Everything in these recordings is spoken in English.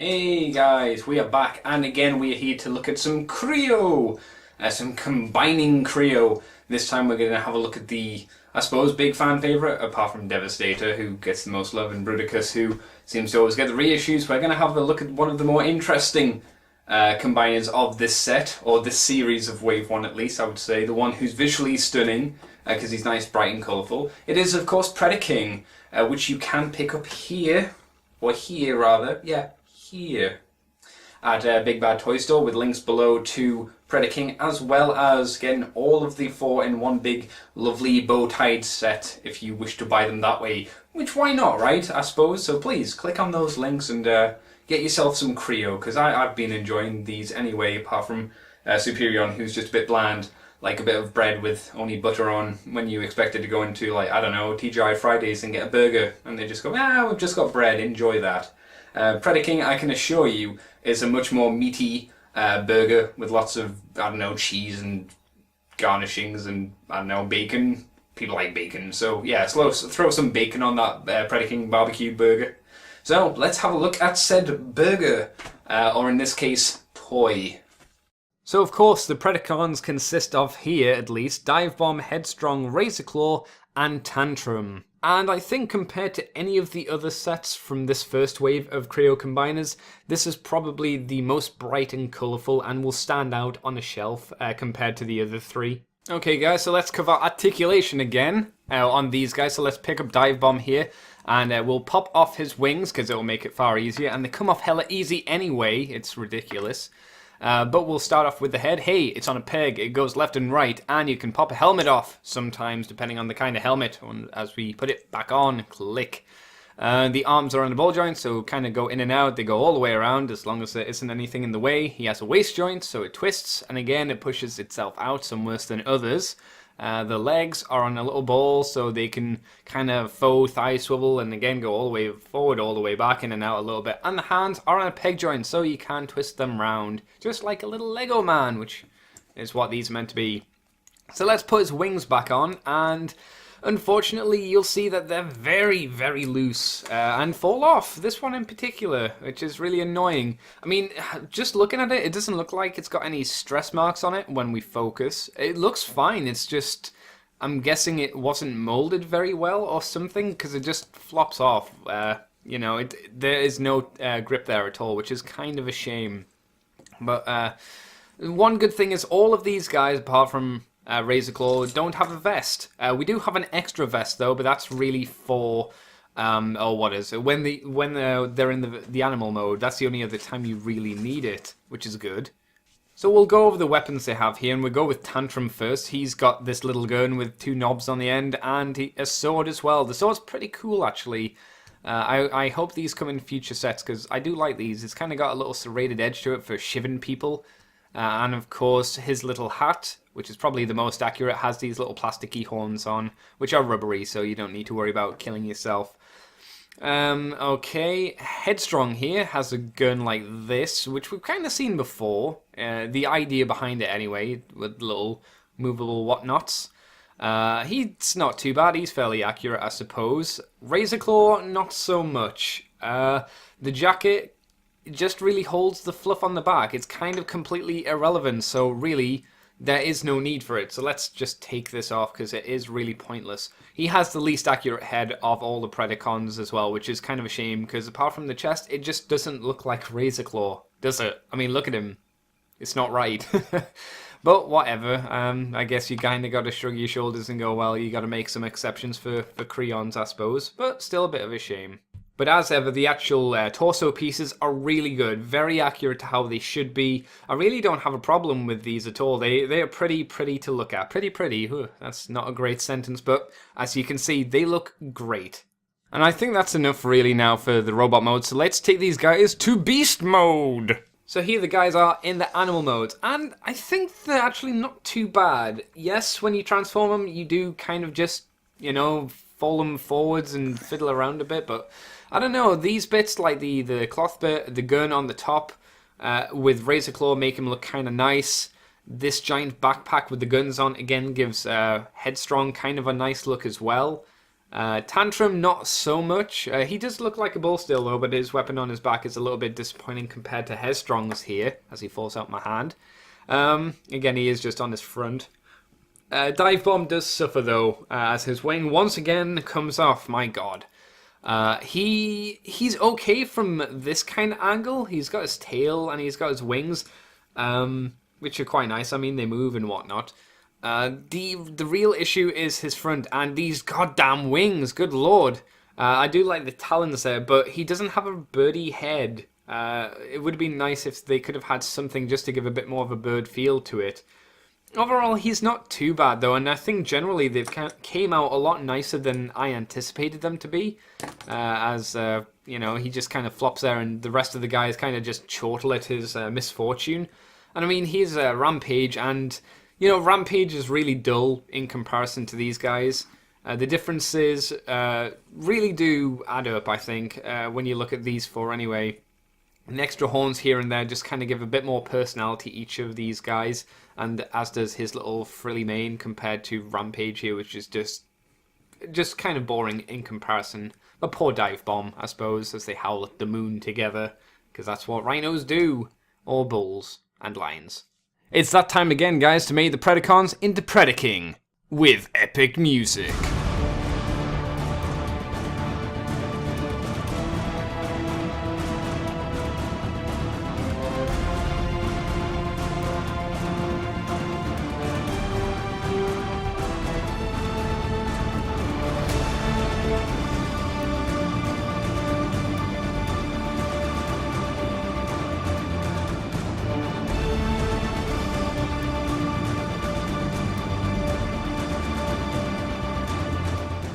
Hey guys, we are back, and again we are here to look at some Kreo, some combining Kreo. This time we're going to have a look at the, I suppose, big fan favourite, apart from Devastator, who gets the most love, and Bruticus, who seems to always get the reissues. We're going to have a look at one of the more interesting combiners of this set, or this series of Wave 1 at least, I would say. The one who's visually stunning, because he's nice, bright and colourful. It is, of course, Predaking, which you can pick up here, or here rather, yeah. Here at Big Bad Toy Store, with links below to Predaking, as well as getting all of the 4 in one big lovely bow-tied set if you wish to buy them that way, which why not, right, I suppose. So please click on those links and get yourself some Kreo, because I've been enjoying these anyway, apart from Superion, who's just a bit bland, like a bit of bread with only butter on, when you expected to go into, like, I don't know, TGI Fridays and get a burger, and they just go, we've just got bread, enjoy that. Predaking, I can assure you, is a much more meaty burger with lots of, I don't know, cheese and garnishings and, I don't know, bacon. People like bacon, so yeah, throw some bacon on that Predaking barbecue burger. So let's have a look at said burger, or in this case, toy. So of course the Predacons consist of, here at least, Dive Bomb, Headstrong, Razor Claw and Tantrum. And I think compared to any of the other sets from this first wave of Kreo combiners, this is probably the most bright and colourful and will stand out on a shelf compared to the other three. Okay guys, so let's cover articulation again on these guys. So let's pick up Dive Bomb here, and we'll pop off his wings because it will make it far easier, and they come off hella easy anyway, it's ridiculous. But we'll start off with the head. Hey, it's on a peg, it goes left and right, and you can pop a helmet off sometimes, depending on the kind of helmet. As we put it back on, click. The arms are on the ball joint, so kind of go in and out. They go all the way around, as long as there isn't anything in the way. He has a waist joint, so it twists, and again, it pushes itself out, some worse than others. The legs are on a little ball, so they can kind of faux thigh swivel and again go all the way forward, all the way back, in and out a little bit. And the hands are on a peg joint, so you can twist them round, just like a little Lego man, which is what these are meant to be. So let's put his wings back on, and unfortunately you'll see that they're very, very loose and fall off. This one in particular, which is really annoying. I mean, just looking at it, it doesn't look like it's got any stress marks on it when we focus. It looks fine, it's just, I'm guessing it wasn't molded very well or something, because it just flops off. You know, there is no grip there at all, which is kind of a shame. But one good thing is all of these guys, apart from Razor Claw, don't have a vest. We do have an extra vest though, but that's really for what is it? When they're in the animal mode. That's the only other time you really need it, which is good. So we'll go over the weapons they have here, and we'll go with Tantrum first. He's got this little gun with 2 knobs on the end, and a sword as well. The sword's pretty cool actually. I hope these come in future sets, because I do like these. It's kind of got a little serrated edge to it for shivving people. And of course his little hat, which is probably the most accurate, has these little plasticky horns on, which are rubbery, so you don't need to worry about killing yourself. Okay, Headstrong here has a gun like this, which we've kind of seen before. The idea behind it anyway, with little movable whatnots. He's not too bad, he's fairly accurate I suppose. Razor Claw, not so much. The jacket just really holds the fluff on the back. It's kind of completely irrelevant, so really there is no need for it. So let's just take this off, because it is really pointless. He has the least accurate head of all the Predacons as well, which is kind of a shame, because apart from the chest, it just doesn't look like Razor Claw, does it? I mean, look at him. It's not right. But whatever, I guess you kind of got to shrug your shoulders and go, well, you got to make some exceptions for Kreons, I suppose. But still a bit of a shame. But as ever, the actual torso pieces are really good, very accurate to how they should be. I really don't have a problem with these at all. They are pretty to look at. Pretty. Ooh, that's not a great sentence, but as you can see, they look great. And I think that's enough really now for the robot mode, so let's take these guys to beast mode. So here the guys are in the animal mode, and I think they're actually not too bad. Yes, when you transform them, you do kind of just, you know, fall them forwards and fiddle around a bit, but I don't know, these bits, like the cloth bit, the gun on the top, with Razor Claw, make him look kind of nice. This giant backpack with the guns on, again, gives Headstrong kind of a nice look as well. Tantrum, not so much. He does look like a bull still, though, but his weapon on his back is a little bit disappointing compared to Headstrong's here, as he falls out my hand. Again, he is just on his front. Dive Bomb does suffer, though, as his wing once again comes off. My god. He's okay from this kind of angle. He's got his tail and he's got his wings, which are quite nice. I mean, they move and whatnot. The real issue is his front and these goddamn wings. Good lord. I do like the talons there, but he doesn't have a birdie head. It would have been nice if they could have had something just to give a bit more of a bird feel to it. Overall, he's not too bad, though, and I think generally they've came out a lot nicer than I anticipated them to be. You know, he just kind of flops there, and the rest of the guys kind of just chortle at his misfortune. And I mean, he's Rampage, and, you know, Rampage is really dull in comparison to these guys. The differences really do add up, I think, when you look at these four anyway. And extra horns here and there just kind of give a bit more personality to each of these guys, and as does his little frilly mane compared to Rampage here, which is just kind of boring in comparison. A poor Dive Bomb, I suppose, as they howl at the moon together, because that's what rhinos do, or bulls and lions. It's that time again, guys, to make the Predacons into Predaking with epic music.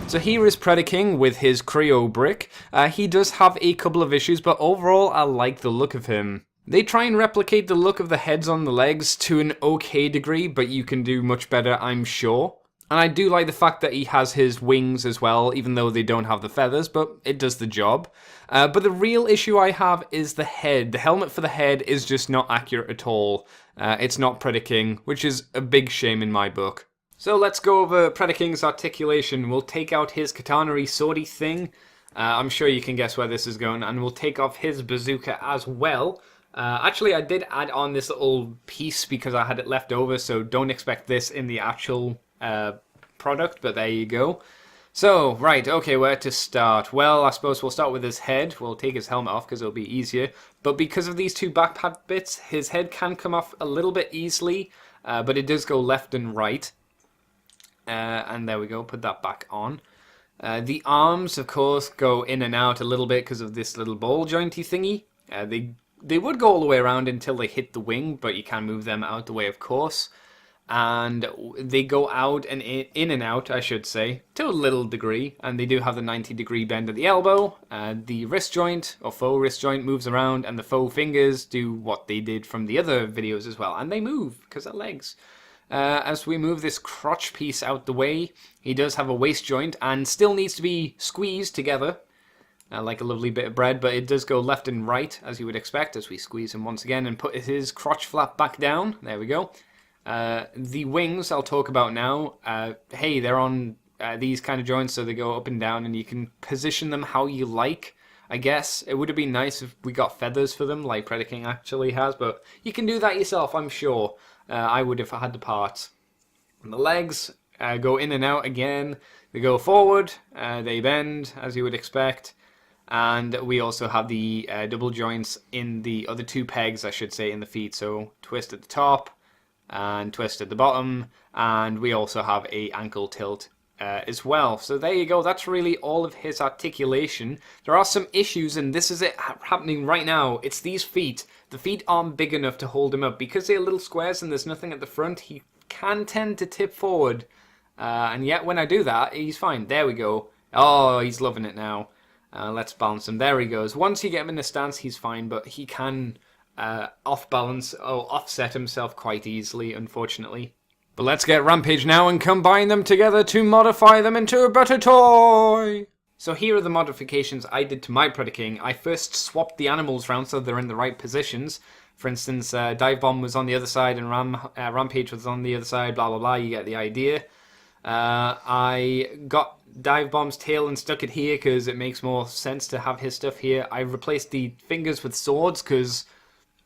So here is Predaking with his Kreo brick. He does have a couple of issues, but overall I like the look of him. They try and replicate the look of the heads on the legs to an okay degree, but you can do much better, I'm sure. And I do like the fact that he has his wings as well, even though they don't have the feathers, but it does the job. But the real issue I have is the head. The helmet for the head is just not accurate at all. It's not Predaking, which is a big shame in my book. So let's go over Predaking's articulation. We'll take out his katana-y swordy thing. I'm sure you can guess where this is going. And we'll take off his bazooka as well. Actually, I did add on this little piece because I had it left over, so don't expect this in the actual product, but there you go. So, right, okay, where to start? Well, I suppose we'll start with his head. We'll take his helmet off because it'll be easier. But because of these two backpad bits, his head can come off a little bit easily, but it does go left and right. And there we go, put that back on. The arms, of course, go in and out a little bit because of this little ball jointy thingy. They would go all the way around until they hit the wing, but you can move them out the way, of course. And they go out and in and out, I should say, to a little degree. And they do have the 90-degree bend at the elbow. The wrist joint, or faux wrist joint, moves around, and the faux fingers do what they did from the other videos as well. And they move, because they're legs. As we move this crotch piece out the way, he does have a waist joint and still needs to be squeezed together like a lovely bit of bread, but it does go left and right as you would expect as we squeeze him once again and put his crotch flap back down. There we go. The wings I'll talk about now. Hey, they're on these kind of joints, so they go up and down and you can position them how you like. I guess it would have been nice if we got feathers for them like Predaking actually has, but you can do that yourself, I'm sure. I would if I had the parts. And the legs go in and out again. They go forward, they bend as you would expect, and we also have the double joints in the other two pegs, I should say, in the feet. So twist at the top and twist at the bottom, and we also have a ankle tilt as well. So there you go, that's really all of his articulation. There are some issues, and this is it happening right now. It's these feet. The feet aren't big enough to hold him up. Because they're little squares and there's nothing at the front, he can tend to tip forward. And yet when I do that, he's fine. There we go. Oh, he's loving it now. Let's balance him. There he goes. Once you get him in a stance, he's fine, but he can offset himself quite easily, unfortunately. But let's get Rampage now and combine them together to modify them into a better toy! So here are the modifications I did to my Predaking. I first swapped the animals around so they're in the right positions. For instance, Dive Bomb was on the other side and Rampage was on the other side, blah blah blah, you get the idea. I got Dive Bomb's tail and stuck it here because it makes more sense to have his stuff here. I replaced the fingers with swords because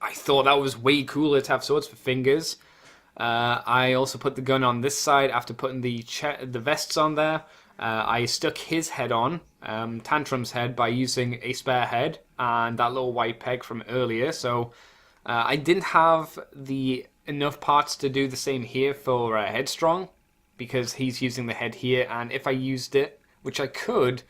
I thought that was way cooler to have swords for fingers. I also put the gun on this side after putting the vests on there. I stuck his head on, Tantrum's head, by using a spare head and that little white peg from earlier. So I didn't have enough parts to do the same here for Headstrong, because he's using the head here, and if I used it, which I could,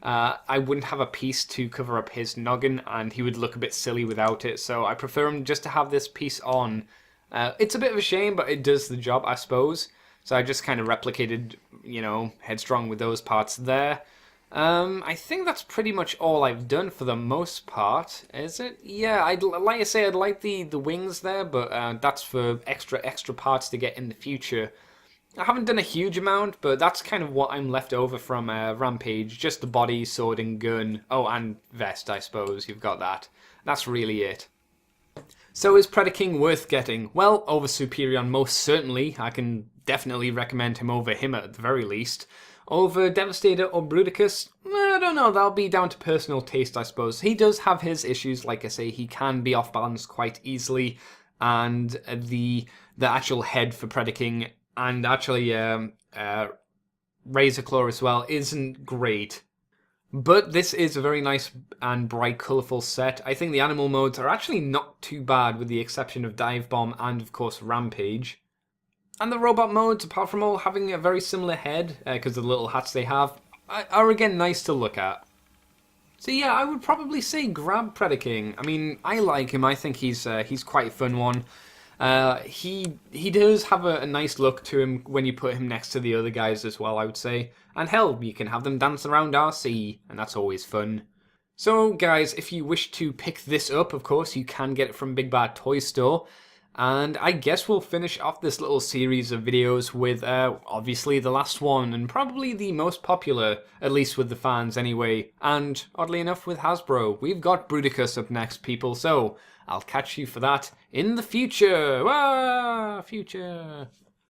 I wouldn't have a piece to cover up his noggin, and he would look a bit silly without it. So I prefer him just to have this piece on. It's a bit of a shame, but it does the job, I suppose. So I just kind of replicated, Headstrong with those parts there. I think that's pretty much all I've done for the most part, is it? Yeah, like I say, I'd like the wings there, but that's for extra parts to get in the future. I haven't done a huge amount, but that's kind of what I'm left over from Rampage. Just the body, sword, and gun. Oh, and vest, I suppose. You've got that. That's really it. So is Predaking worth getting? Well, over Superion, most certainly. I can definitely recommend him over him at the very least. Over Devastator or Bruticus? I don't know, that'll be down to personal taste, I suppose. He does have his issues, like I say, he can be off balance quite easily, and the actual head for Predaking, and actually Razor Claw as well, isn't great. But this is a very nice and bright, colourful set. I think the animal modes are actually not too bad, with the exception of Dive Bomb and, of course, Rampage. And the robot modes, apart from all having a very similar head, because of the little hats they have, are again nice to look at. So yeah, I would probably say grab Predaking. I mean, I like him. I think he's quite a fun one. He does have a nice look to him when you put him next to the other guys as well, I would say. And hell, you can have them dance around RC, and that's always fun. So guys, if you wish to pick this up, of course, you can get it from Big Bad Toy Store. And I guess we'll finish off this little series of videos with, obviously, the last one, and probably the most popular, at least with the fans anyway, and, oddly enough, with Hasbro. We've got Bruticus up next, people, so I'll catch you for that in the future! Future!